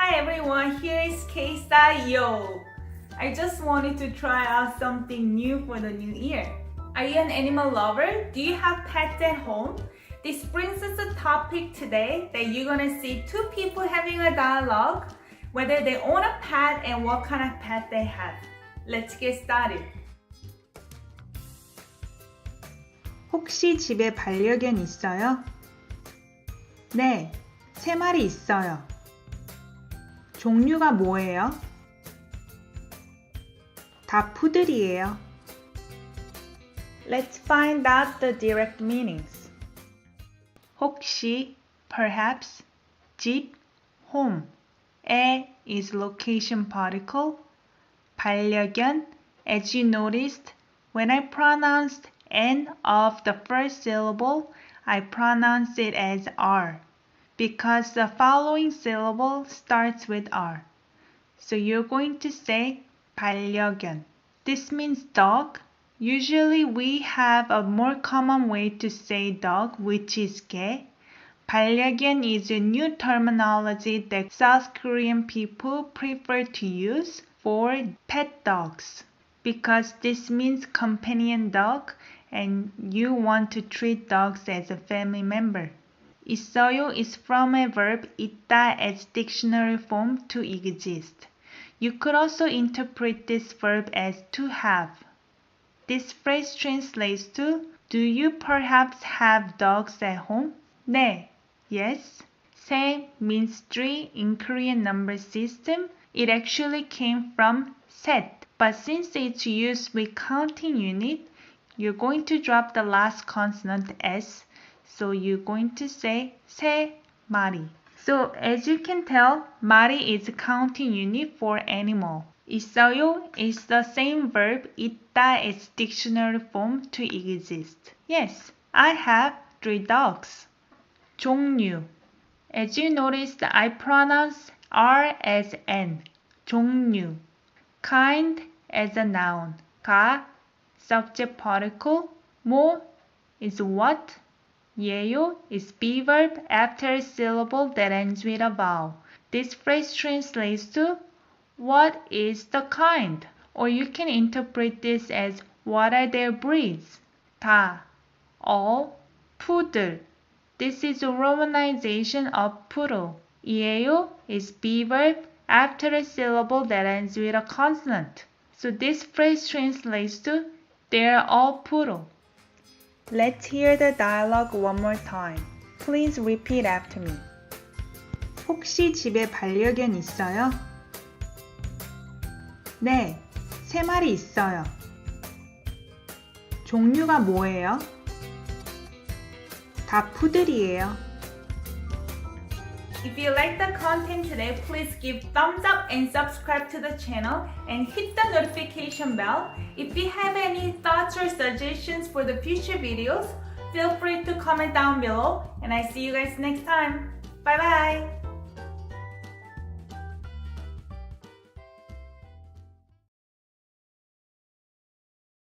Hi everyone, here is KSTYLEYO. I just wanted to try out something new for the new year. Are you an animal lover? Do you have pets at home? This brings us a topic today that you're gonna see two people having a dialogue, whether they own a pet and what kind of pet they have. Let's get started. 혹시 집에 반려견 있어요? 네, 3마리 있어요. 종류가 뭐예요? 다 푸들이에요. Let's find out the direct meanings. 혹시, perhaps, 집, home. 에 is location particle. 반려견, as you noticed, when I pronounced N of the first syllable, I pronounce it as R because the following syllable starts with R. So you're going to say 반려견. This means dog. Usually we have a more common way to say dog, which is 개. 반려견 is a new terminology that South Korean people prefer to use for pet dogs because this means companion dog and you want to treat dogs as a family member. 있어요 is from a verb 있다 as dictionary form to exist. You could also interpret this verb as to have. This phrase translates to do you perhaps have dogs at home? 네, yes. 세 means 3 in Korean number system. It actually came from 셋, but since it's used with counting unit, you're going to drop the last consonant S, so you're going to say 세 마리. So as you can tell, 마리 is a counting unit for animal. 있어요 is the same verb 있다 as dictionary form to exist. Yes, I have 3 dogs. 종류. As you noticed, I pronounce R as N. 종류. Kind as a noun. 가 subject particle. 뭐 is what. 예요 is be verb after a syllable that ends with a vowel. This phrase translates to what is the kind? Or you can interpret this as what are their breeds? 다, all, 푸들. This is a romanization of poodle. 이에요 is be verb after a syllable that ends with a consonant. So this phrase translates to they're all poodle. Let's hear the dialogue one more time. Please repeat after me. 혹시 집에 반려견 있어요? 네, 3마리 있어요. 종류가 뭐예요? 다 푸들이에요. If you like the content today, please give thumbs up and subscribe to the channel and hit the notification bell. If you have any thoughts or suggestions for the future videos, feel free to comment down below and I see you guys next time. Bye bye!